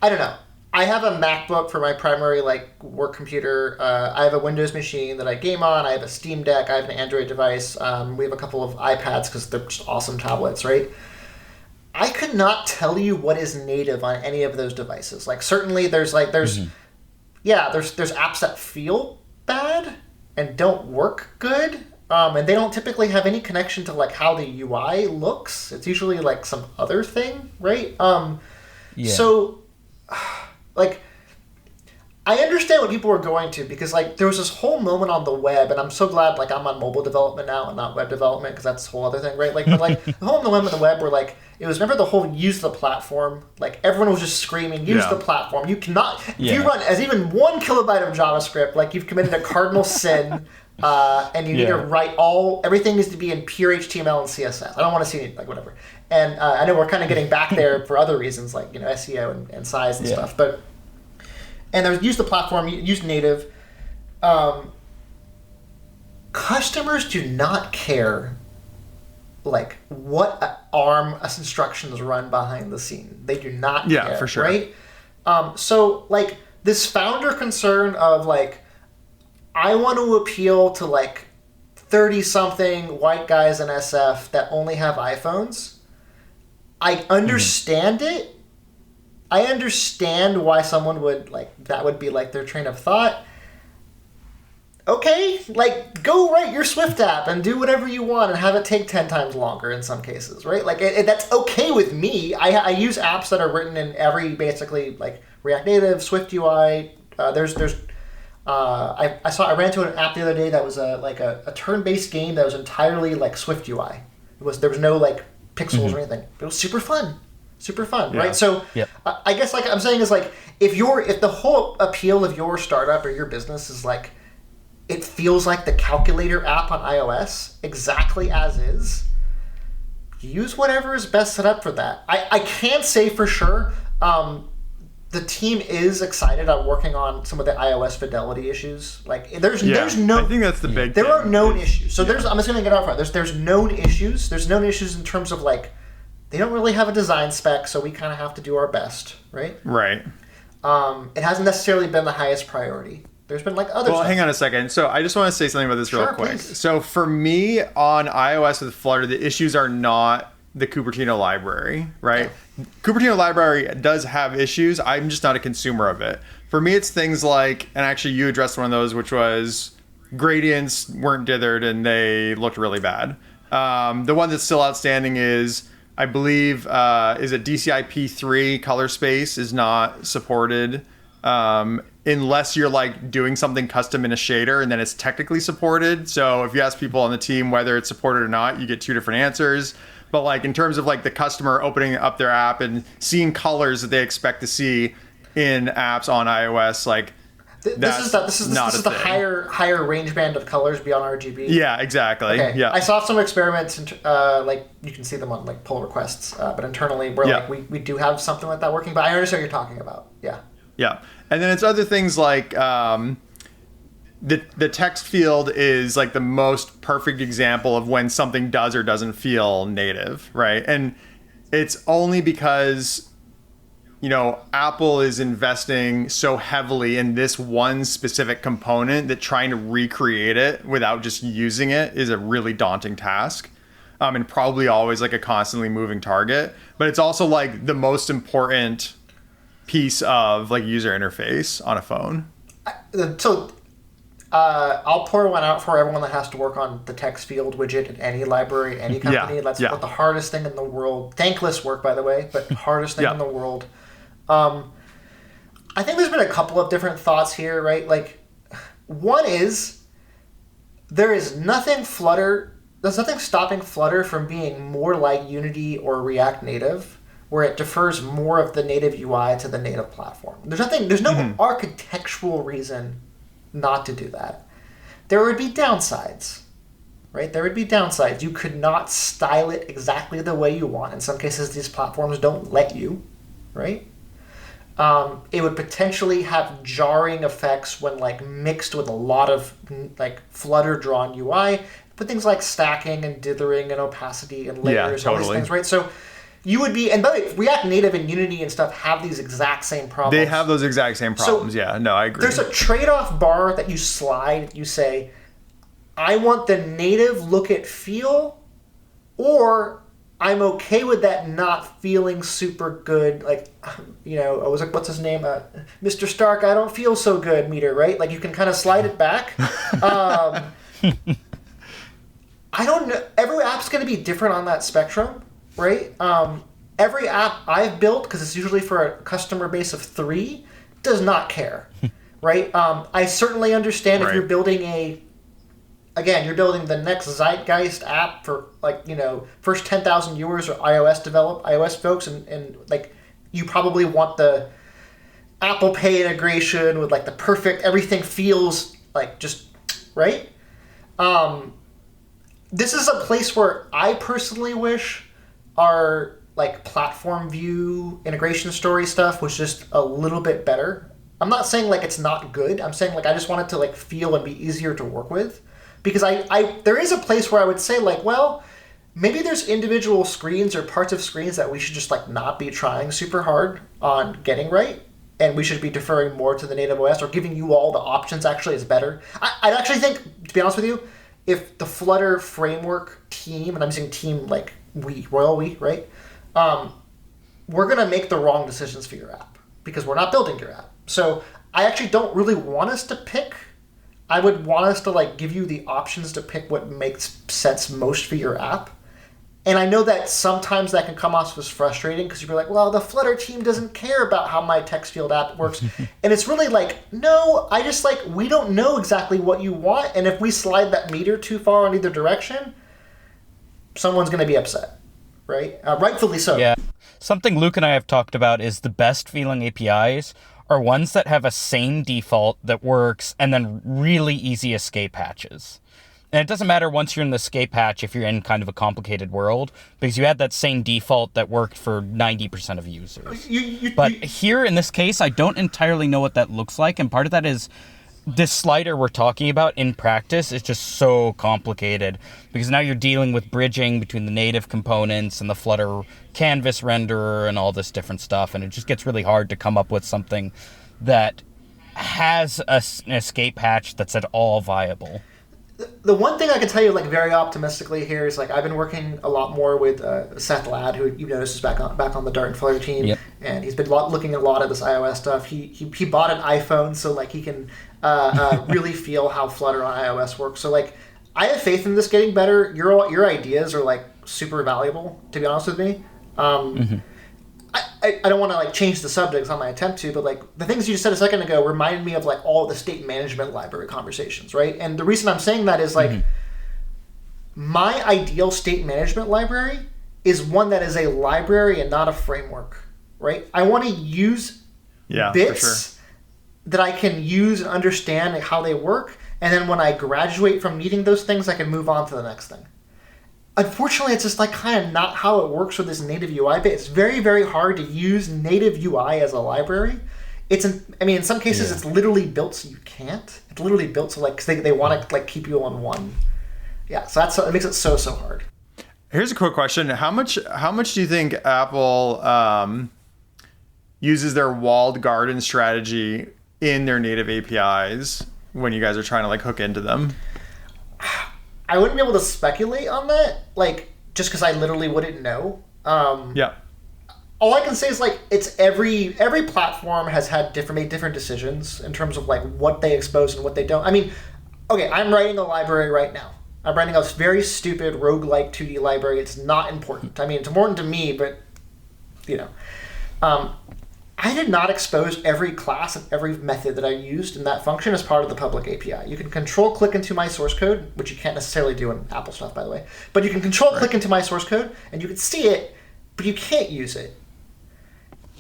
I don't know. I have a MacBook for my primary like work computer. I have a Windows machine that I game on. I have a Steam Deck. I have an Android device. We have a couple of iPads because they're just awesome tablets, right? I could not tell you what is native on any of those devices. Like, certainly there's apps that feel bad and don't work good. And they don't typically have any connection to like how the UI looks. It's usually like some other thing, right? So, like, I understand what people are going to because, like, there was this whole moment on the web, and I'm so glad, like, I'm on mobile development now and not web development because that's a whole other thing, right? Like, but, like, the whole moment on the web where, like, it was, remember the whole use the platform? Like, everyone was just screaming, use the platform. You cannot, if you run as even 1 kilobyte of JavaScript, like, you've committed a cardinal sin, and you need to write everything needs to be in pure HTML and CSS. I don't want to see it, like, whatever. And I know we're kind of getting back there for other reasons, like, you know, SEO and size and stuff, but... And there's use the platform, use native. Customers do not care, like, what ARM instructions run behind the scene. They do not care. Yeah, for sure. Right? So, like, this founder concern of, like, I want to appeal to, like, 30-something white guys in SF that only have iPhones. I understand it. I understand why someone would, like, that would be, like, their train of thought. Okay, like, go write your Swift app and do whatever you want and have it take 10 times longer in some cases, right? Like, that's okay with me. I use apps that are written in every, basically, like, React Native, Swift UI. I ran into an app the other day that was a turn-based game that was entirely, like, Swift UI. There was no, like, pixels or anything. But it was super fun. Super fun, right? So I guess, like I'm saying, is like if the whole appeal of your startup or your business is like it feels like the calculator app on iOS exactly as is, use whatever is best set up for that. I can't say for sure. The team is excited about working on some of the iOS fidelity issues. Like there's no. I think that's the big. There are known issues. So I'm just gonna get out front. There's known issues. There's known issues in terms of like. They don't really have a design spec, so we kind of have to do our best, right? Right. It hasn't necessarily been the highest priority. There's been like other stuff. Hang on a second. So I just want to say something about this real quick. Please. So for me on iOS with Flutter, the issues are not the Cupertino library, right? Yeah. Cupertino library does have issues. I'm just not a consumer of it. For me, it's things like, and actually you addressed one of those, which was gradients weren't dithered and they looked really bad. The one that's still outstanding is, I believe, is it DCI-P3 color space is not supported unless you're like doing something custom in a shader and then it's technically supported. So if you ask people on the team whether it's supported or not, you get 2 different answers. But like in terms of like the customer opening up their app and seeing colors that they expect to see in apps on iOS, like this is the higher range band of colors beyond RGB. Yeah, exactly. Okay. Yeah, I saw some experiments, like you can see them on like pull requests, but internally we're like we do have something like that working. But I understand what you're talking about. Yeah. Yeah, and then it's other things like the text field is like the most perfect example of when something does or doesn't feel native, right? And it's only because, Apple is investing so heavily in this one specific component that trying to recreate it without just using it is a really daunting task. And probably always like a constantly moving target. But it's also like the most important piece of like user interface on a phone. So I'll pour one out for everyone that has to work on the text field widget in any library, any company. That's what the hardest thing in the world. Thankless work, by the way, but hardest thing in the world. I think there's been a couple of different thoughts here, right? Like, one is there's nothing stopping Flutter from being more like Unity or React Native, where it defers more of the native UI to the native platform. There's no architectural reason not to do that. There would be downsides, right? There would be downsides. You could not style it exactly the way you want. In some cases, these platforms don't let you, right? It would potentially have jarring effects when like mixed with a lot of like Flutter drawn UI, but things like stacking and dithering and opacity and layers, all these things, right? So you would be, and by the way, React Native and Unity and stuff have these exact same problems. They have those exact same problems. So I agree. There's a trade-off bar that you slide. You say, I want the native look and feel, or I'm okay with that not feeling super good. Like, I was like, what's his name? Mr. Stark, I don't feel so good meter, right? Like, you can kind of slide it back. I don't know. Every app's going to be different on that spectrum, right? Every app I've built, because it's usually for a customer base of 3, does not care, right? I certainly understand if you're building you're building the next zeitgeist app for first 10,000 viewers or iOS folks, and like you probably want the Apple Pay integration with like the perfect, everything feels like just right. This is a place where I personally wish our like platform view integration story stuff was just a little bit better. I'm not saying like it's not good. I'm saying like I just want it to like feel and be easier to work with. Because there is a place where I would say like, well, maybe there's individual screens or parts of screens that we should just like not be trying super hard on getting right, and we should be deferring more to the native OS or giving you all the options actually is better. I actually think, to be honest with you, if the Flutter framework team, and I'm using team like royal we, right? We're gonna make the wrong decisions for your app because we're not building your app. So I actually don't really want us to pick. I would want us to like give you the options to pick what makes sense most for your app. And I know that sometimes that can come off as frustrating because you're like, well, the Flutter team doesn't care about how my text field app works. And it's really like, no, I just like, we don't know exactly what you want. And if we slide that meter too far in either direction, someone's going to be upset, right? Rightfully so. Yeah. Something Luke and I have talked about is the best feeling APIs are ones that have a same default that works and then really easy escape hatches. And it doesn't matter once you're in the escape hatch if you're in kind of a complicated world, because you had that same default that worked for 90% of users. But here in this case, I don't entirely know what that looks like, and part of that is this slider we're talking about in practice is just so complicated, because now you're dealing with bridging between the native components and the Flutter canvas renderer and all this different stuff, and it just gets really hard to come up with something that has an escape hatch that's at all viable. The one thing I can tell you, like very optimistically here, is like I've been working a lot more with Seth Ladd, who you noticed is back on the Dart and Flutter team, and he's been looking at a lot of this iOS stuff. He bought an iPhone so like he can really feel how Flutter on iOS works. So like I have faith in this getting better. Your ideas are like super valuable, to be honest with me. I don't want to like change the subject. It's not my attempt to, but like the things you just said a second ago reminded me of like all the state management library conversations, right? And the reason I'm saying that is like my ideal state management library is one that is a library and not a framework, right? I want to use bits that I can use and understand how they work, and then when I graduate from needing those things, I can move on to the next thing. Unfortunately, it's just like kind of not how it works with this native UI bit. It's very, very hard to use native UI as a library. In some cases, it's literally built so you can't. It's literally built so like cause they want to like keep you on one. Yeah, so it makes it so hard. Here's a quick question: How much do you think Apple uses their walled garden strategy in their native APIs when you guys are trying to like hook into them? I wouldn't be able to speculate on that, like, just because I literally wouldn't know. Yeah. All I can say is, like, it's every platform has made different decisions in terms of like what they expose and what they don't. I mean, okay, I'm writing a library right now. I'm writing a very stupid roguelike 2D library. It's not important. I mean, it's important to me, but you know. I did not expose every class and every method that I used in that function as part of the public API. You can control click into my source code, which you can't necessarily do in Apple stuff, by the way. But you can control click into my source code, and you can see it, but you can't use it.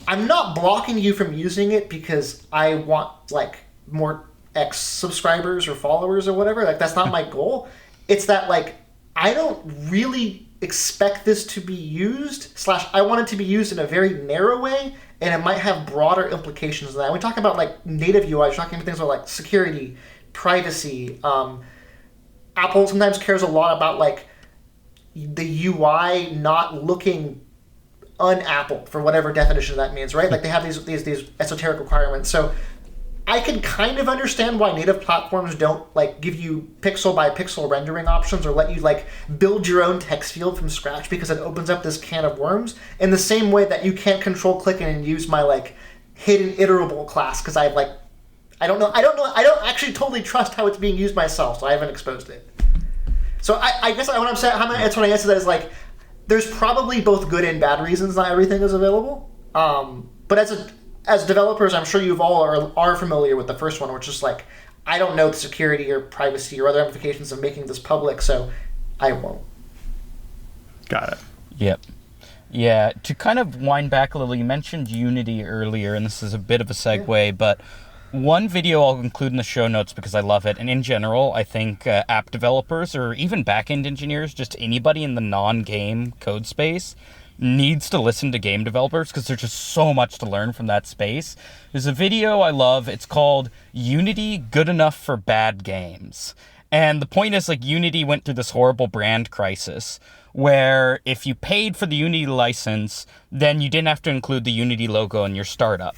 I'm not blocking you from using it because I want like more X subscribers or followers or whatever. Like, that's not my goal. It's that, like, I don't really expect this to be used, / I want it to be used in a very narrow way, and it might have broader implications than that. When we talk about like native UI, we're talking about things like security, privacy. Apple sometimes cares a lot about like the UI not looking un-Apple, for whatever definition that means, right? Like, they have these esoteric requirements. So I can kind of understand why native platforms don't like give you pixel by pixel rendering options or let you like build your own text field from scratch, because it opens up this can of worms in the same way that you can't control click and use my like hidden iterable class, because I don't actually totally trust how it's being used myself, so I haven't exposed it. So I guess what I'm saying, that's what I answer that is like, there's probably both good and bad reasons not everything is available. But as developers, I'm sure you all are familiar with the first one, which is like, I don't know the security or privacy or other implications of making this public, so I won't. Got it. Yep. Yeah, to kind of wind back a little, you mentioned Unity earlier, and this is a bit of a segue, but one video I'll include in the show notes because I love it, and in general, I think app developers or even back-end engineers, just anybody in the non-game code space, needs to listen to game developers because there's just so much to learn from that space. There's a video I love. It's called Unity Good Enough for Bad Games. And the point is, like, Unity went through this horrible brand crisis where if you paid for the Unity license, then you didn't have to include the Unity logo in your startup.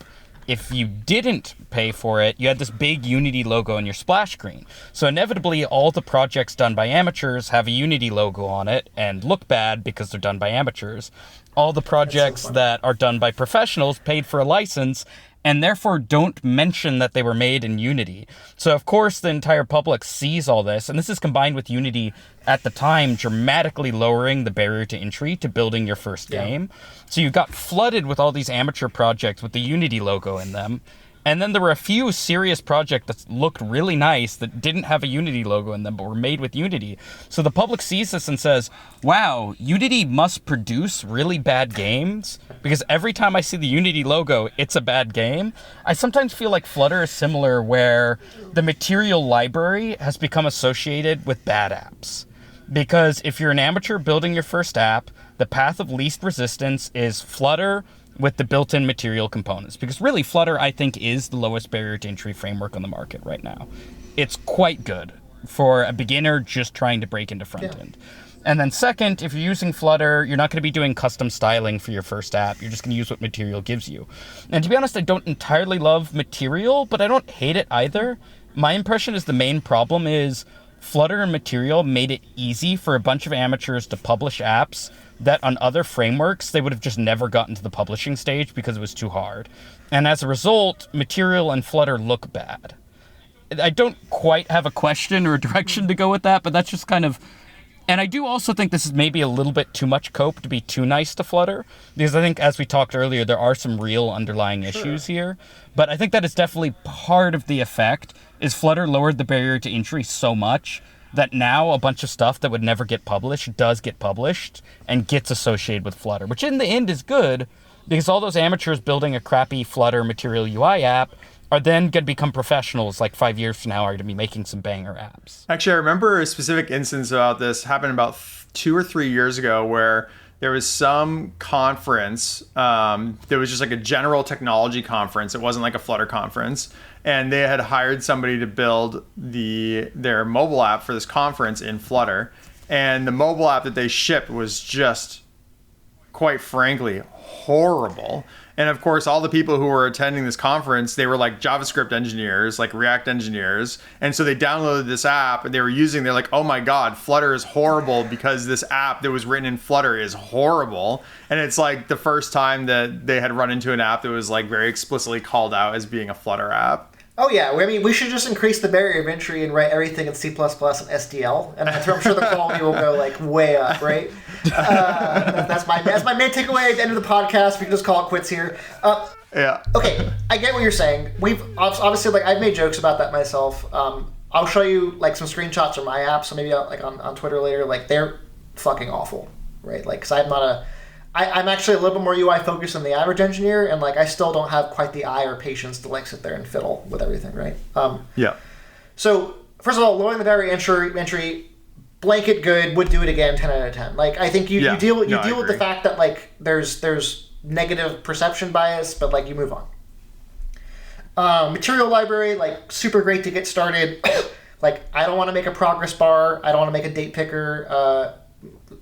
If you didn't pay for it, you had this big Unity logo in your splash screen. So inevitably, all the projects done by amateurs have a Unity logo on it and look bad because they're done by amateurs. All the projects that are done by professionals paid for a license and therefore don't mention that they were made in Unity. So of course the entire public sees all this, and this is combined with Unity at the time dramatically lowering the barrier to entry to building your first game. So you got flooded with all these amateur projects with the Unity logo in them. And then there were a few serious projects that looked really nice that didn't have a Unity logo in them, but were made with Unity. So the public sees this and says, wow, Unity must produce really bad games, because every time I see the Unity logo, it's a bad game. I sometimes feel like Flutter is similar, where the material library has become associated with bad apps. Because if you're an amateur building your first app, the path of least resistance is Flutter with the built-in material components. Because really, Flutter, I think, is the lowest barrier to entry framework on the market right now. It's quite good for a beginner just trying to break into front end. And then second, if you're using Flutter, you're not going to be doing custom styling for your first app. You're just going to use what Material gives you. And to be honest, I don't entirely love Material, but I don't hate it either. My impression is the main problem is Flutter and Material made it easy for a bunch of amateurs to publish apps that on other frameworks, they would have just never gotten to the publishing stage because it was too hard. And as a result, Material and Flutter look bad. I don't quite have a question or a direction to go with that, but that's just kind of... And I do also think this is maybe a little bit too much cope to be too nice to Flutter, because I think, as we talked earlier, there are some real underlying issues here. But I think that is definitely part of the effect, is Flutter lowered the barrier to entry so much that now a bunch of stuff that would never get published does get published and gets associated with Flutter, which in the end is good, because all those amateurs building a crappy Flutter Material UI app are then going to become professionals like 5 years from now, are going to be making some banger apps. Actually, I remember a specific instance about this happened about 2 or 3 years ago, where there was some conference. There was just like a general technology conference. It wasn't like a Flutter conference. And they had hired somebody to build their mobile app for this conference in Flutter. and the mobile app that they shipped was just, quite frankly, horrible. And of course, all the people who were attending this conference, they were like JavaScript engineers, like React engineers. And so they downloaded this app and they're like, oh my God, Flutter is horrible because this app that was written in Flutter is horrible. And it's like the first time that they had run into an app that was like very explicitly called out as being a Flutter app. Oh yeah, I mean, we should just increase the barrier of entry and write everything in C++ and SDL, and I'm sure the quality will go like way up, right? That's my main takeaway at the end of the podcast. We can just call it quits here. Yeah. Okay, I get what you're saying. We've obviously I've made jokes about that myself. I'll show you like some screenshots of my app, so maybe on Twitter later. Like they're fucking awful, right? Like, because I'm actually a little bit more UI focused than the average engineer, and like I still don't have quite the eye or patience to like sit there and fiddle with everything, right? Yeah. So first of all, lowering the barrier entry, blanket good, would do it again, 10 out of 10. Like I think you deal with the fact that like there's negative perception bias, but like you move on. Material library, like super great to get started. Like I don't want to make a progress bar. I don't want to make a date picker.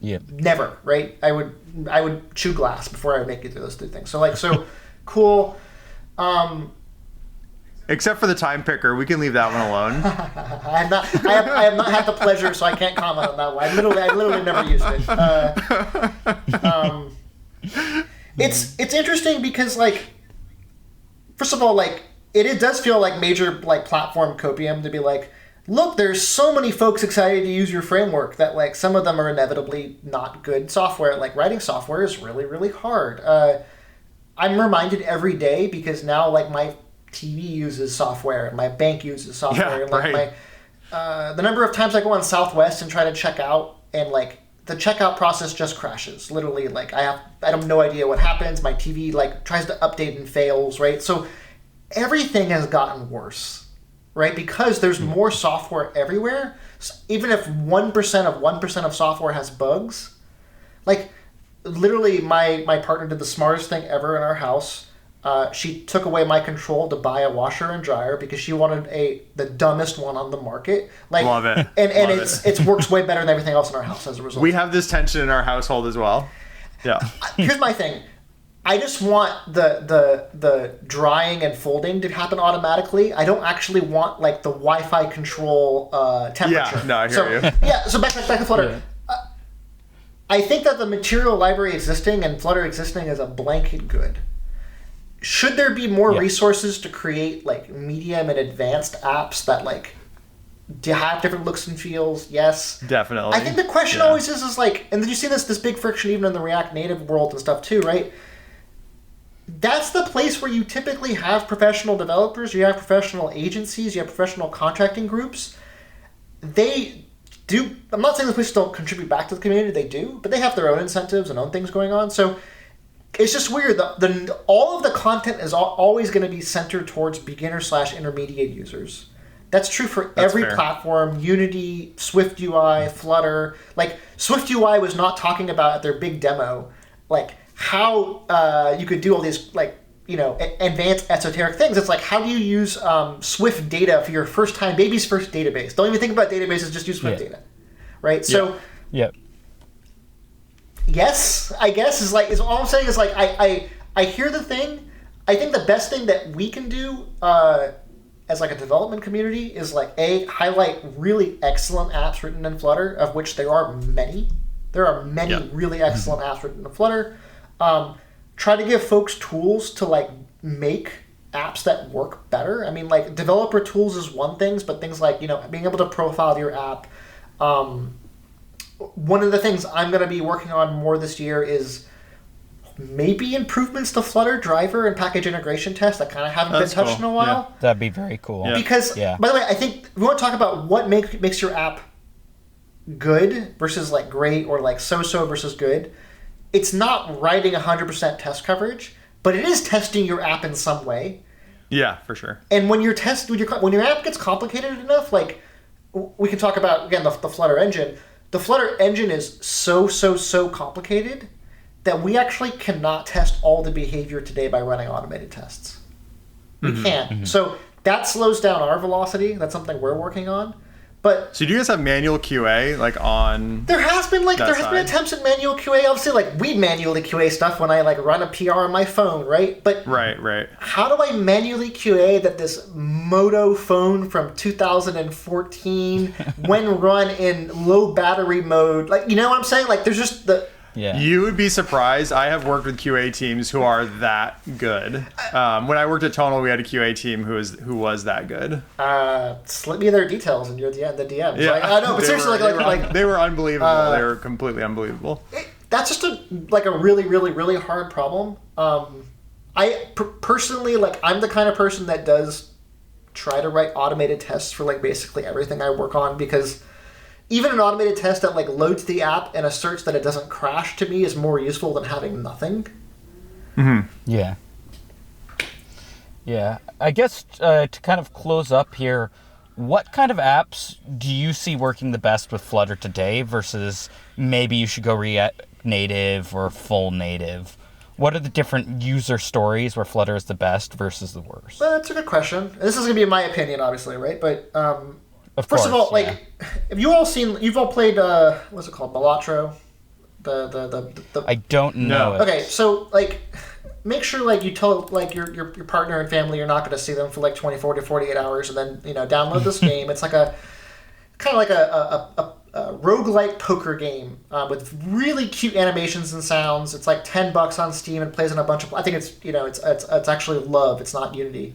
Never, right? I would chew glass before I would make it through those three things. So cool. Except for the time picker, we can leave that one alone. I have not had the pleasure, so I can't comment on that one. I literally never used it. It's interesting because like, first of all, like it does feel like major like platform copium to be like, look, there's so many folks excited to use your framework that like some of them are inevitably not good software. Like writing software is really, really hard. I'm reminded every day because now like my TV uses software and my bank uses software. And like right. The number of times I go on Southwest and try to check out and like the checkout process just crashes. Literally, like I have no idea what happens. My TV like tries to update and fails, right? So everything has gotten worse. Right, because there's more software everywhere. So even if 1% of software has bugs, like literally, my partner did the smartest thing ever in our house. She took away my control to buy a washer and dryer because she wanted the dumbest one on the market. Like, love it, and it works way better than everything else in our house as a result. We have this tension in our household as well. Yeah. Here's my thing. I just want the drying and folding to happen automatically. I don't actually want like the Wi-Fi control temperature. Yeah, no, I hear you. Yeah, so back to Flutter. Yeah. I think that the material library existing and Flutter existing is a blanket good. Should there be more resources to create like medium and advanced apps that like do have different looks and feels? Yes, definitely. I think the question always is like, and you see this big friction even in the React Native world and stuff too, right? That's the place where you typically have professional developers, you have professional agencies, you have professional contracting groups. They do, I'm not saying those places don't contribute back to the community, they do, but they have their own incentives and own things going on. So it's just weird. All of the content is always going to be centered towards beginner/intermediate users. That's true for every platform, Unity, Swift UI, Flutter. Like Swift UI was not talking about at their big demo, like how you could do all these like, you know, advanced esoteric things. It's like, how do you use Swift data for your baby's first database? Don't even think about databases, just use Swift data, right? So, yes, I guess is all I'm saying is like, I hear the thing. I think the best thing that we can do as like a development community is like highlight really excellent apps written in Flutter, of which there are many. There are many really excellent apps written in Flutter. Try to give folks tools to like make apps that work better. I mean, like developer tools is one thing, but things like, you know, being able to profile your app. One of the things I'm going to be working on more this year is maybe improvements to Flutter driver and package integration tests that kind of haven't been touched in a while. Yeah. That'd be very cool. Yeah. Because, by the way, I think we want to talk about what makes your app good versus like great, or like so-so versus good. It's not writing 100% test coverage, but it is testing your app in some way. Yeah, for sure. And when your app gets complicated enough, like we can talk about again the Flutter engine. The Flutter engine is so complicated that we actually cannot test all the behavior today by running automated tests. We can't. So that slows down our velocity. That's something we're working on. But so do you guys have manual QA like on? There has been side? attempts at manual QA. Obviously, like we manually QA stuff when I like run a PR on my phone, right? But right. How do I manually QA that this Moto phone from 2014, when run in low battery mode, like, you know what I'm saying? Like, there's just the. Yeah. You would be surprised. I have worked with QA teams who are that good. When I worked at Tonal, we had a QA team who was that good. Slip me their details and you're the DMs. Yeah, like, I know, but seriously, they were unbelievable. They were completely unbelievable. That's just a really, really, really hard problem. I personally, like, I'm the kind of person that does try to write automated tests for like basically everything I work on, because even an automated test that like loads the app and asserts that it doesn't crash to me is more useful than having nothing. Mm-hmm. Yeah. Yeah. I guess to kind of close up here, what kind of apps do you see working the best with Flutter today versus maybe you should go React Native or full native? What are the different user stories where Flutter is the best versus the worst? Well, that's a good question. This is going to be my opinion, obviously, right? But First of all, like, have you all played, what's it called, Balatro? The I don't know. Okay, so, like, make sure, like, you tell, like, your partner and family you're not going to see them for, like, 24 to 48 hours, and then, you know, download this game. It's like a, kind of like a roguelike poker game with really cute animations and sounds. It's like $10 on Steam and plays on a bunch of, I think it's, you know, it's actually Love. It's not Unity.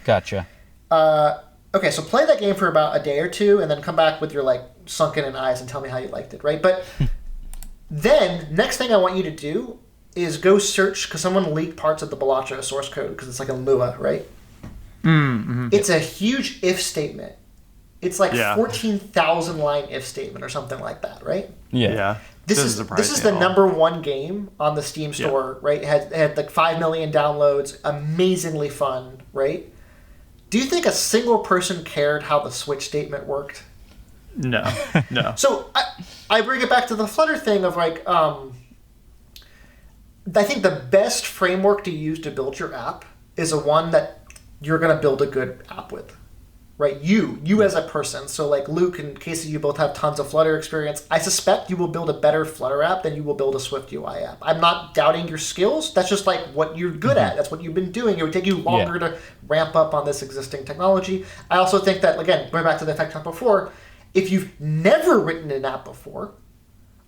Gotcha. Okay, so play that game for about a day or two, and then come back with your like sunken eyes and tell me how you liked it, right? But then next thing I want you to do is go search, because someone leaked parts of the Balatro source code because it's like a Lua, right? Mm-hmm. It's a huge if statement. It's like 14,000 line if statement or something like that, right? Yeah. This is the number one game on the Steam store, right? It had like 5 million downloads, amazingly fun, right? Do you think a single person cared how the switch statement worked? No. So I bring it back to the Flutter thing of like, I think the best framework to use to build your app is a one that you're going to build a good app with, right? You as a person. So like Luke and Casey, you both have tons of Flutter experience. I suspect you will build a better Flutter app than you will build a Swift UI app. I'm not doubting your skills. That's just like what you're good at. That's what you've been doing. It would take you longer to ramp up on this existing technology. I also think that, again, going back to the effect talk before, if you've never written an app before,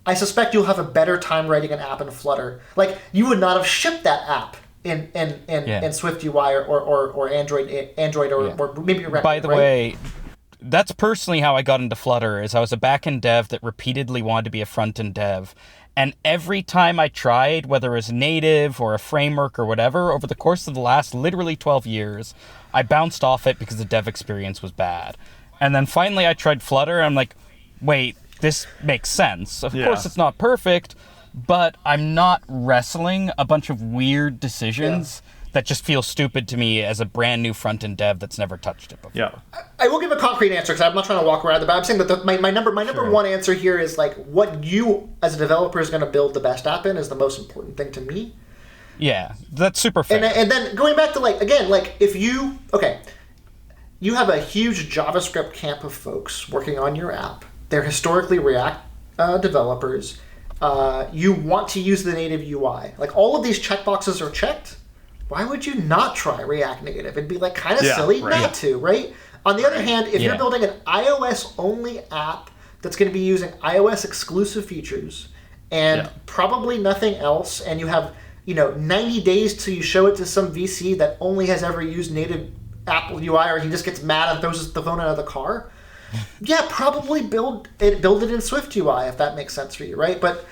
I suspect you'll have a better time writing an app in Flutter. Like, you would not have shipped that app in Swift UI or Android or maybe React. By the way, that's personally how I got into Flutter. Is I was a backend dev that repeatedly wanted to be a front-end dev. And every time I tried, whether it was native or a framework or whatever, over the course of the last literally 12 years, I bounced off it because the dev experience was bad. And then finally I tried Flutter, and I'm like, wait, this makes sense. Of course it's not perfect, but I'm not wrestling a bunch of weird decisions that just feel stupid to me as a brand new front-end dev that's never touched it before. Yeah. I will give a concrete answer because I'm not trying to walk around the, but I'm saying that my number one answer here is like what you as a developer is going to build the best app in is the most important thing to me. Yeah, that's super fair. And then going back to like, again, like if you have a huge JavaScript camp of folks working on your app. They're historically React developers. You want to use the native UI. Like all of these checkboxes are checked. Why would you not try React Native? It'd be like kind of silly not to, right? On the other hand, if you're building an iOS-only app that's going to be using iOS-exclusive features and probably nothing else, and you have 90 days till you show it to some VC that only has ever used native Apple UI, or he just gets mad and throws the phone out of the car, probably build it in Swift UI if that makes sense for you, right? But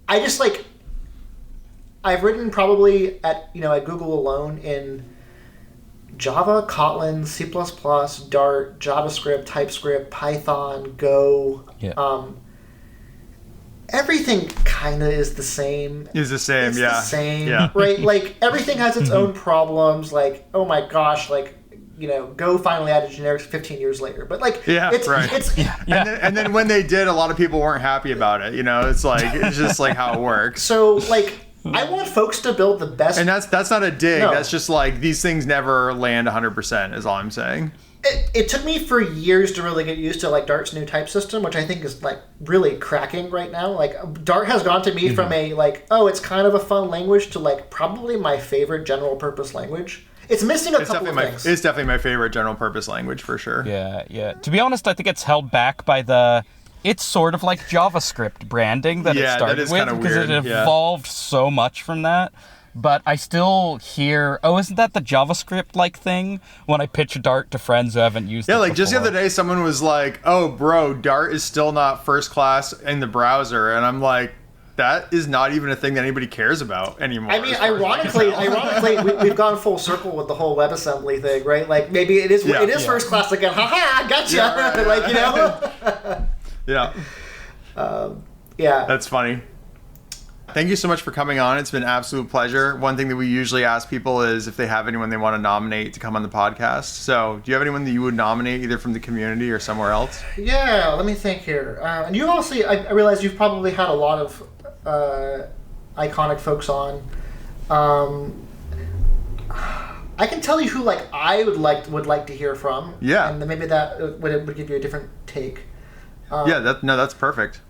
I just like. I've written probably at Google alone in Java, Kotlin, C++, Dart, JavaScript, TypeScript, Python, Go. Everything kind of is the same. It's the same, right? Like everything has its own problems. Like, oh my gosh, like Go finally added generics 15 years later. But like, And then when they did, a lot of people weren't happy about it. It's like it's just like how it works. So like. I want folks to build the best... And that's not a dig. No. That's just like, these things never land 100%, is all I'm saying. It took me for years to really get used to like Dart's new type system, which I think is like really cracking right now. Like Dart has gone to me from a like, oh, it's kind of a fun language to like probably my favorite general purpose language. It's missing a couple of things. It's definitely my favorite general purpose language for sure. Yeah. To be honest, I think it's held back by it's sort of like JavaScript branding that it started with, because it evolved so much from that. But I still hear, isn't that the JavaScript-like thing? When I pitch Dart to friends who haven't used it before. Just the other day, someone was like, oh, bro, Dart is still not first class in the browser. And I'm like, that is not even a thing that anybody cares about anymore. I mean, ironically, we've gone full circle with the whole WebAssembly thing, right? Like, maybe it is first class again. Ha-ha, gotcha! Yeah, right. Like, you know? Yeah. That's funny. Thank you so much for coming on. It's been an absolute pleasure. One thing that we usually ask people is if they have anyone they want to nominate to come on the podcast. So do you have anyone that you would nominate either from the community or somewhere else? Yeah, let me think here. And you also, I realize you've probably had a lot of iconic folks on. I can tell you who like I would like to hear from. Yeah. And then maybe that would give you a different take. That's perfect.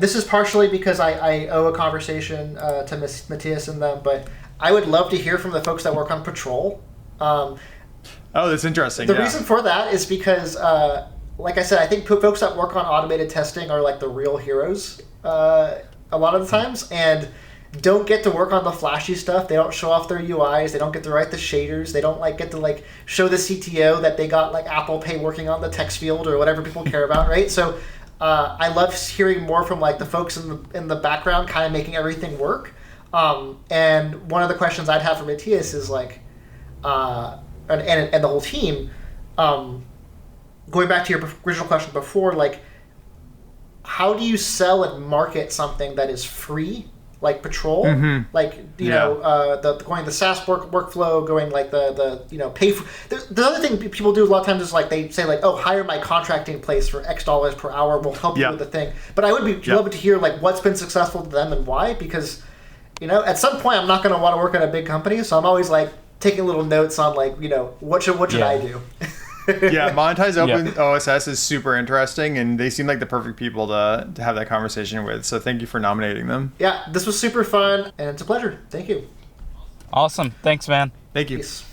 This is partially because I owe a conversation to Matthias and them, but I would love to hear from the folks that work on Patrol. That's interesting. The reason for that is because, like I said, I think folks that work on automated testing are like the real heroes a lot of the times, and don't get to work on the flashy stuff. They don't show off their UIs. They don't get to write the shaders. They don't like get to like show the CTO that they got like Apple Pay working on the text field or whatever people care about, right? So I love hearing more from like the folks in the background, kind of making everything work. And one of the questions I'd have for Matthias is like, and the whole team, going back to your original question before, like, how do you sell and market something that is free, like Patrol? Like, you know, going the SaaS workflow, going like the pay for. The other thing people do a lot of times is like they say like, oh, hire my contracting place for X dollars per hour. We'll help you with the thing. But I would be love to hear like what's been successful to them and why, because at some point I'm not going to want to work at a big company, so I'm always like taking little notes on like what should I do. Monetize Open OSS is super interesting, and they seem like the perfect people to have that conversation with. So thank you for nominating them. Yeah, this was super fun, and it's a pleasure. Thank you. Awesome. Thanks, man. Thank you. Peace.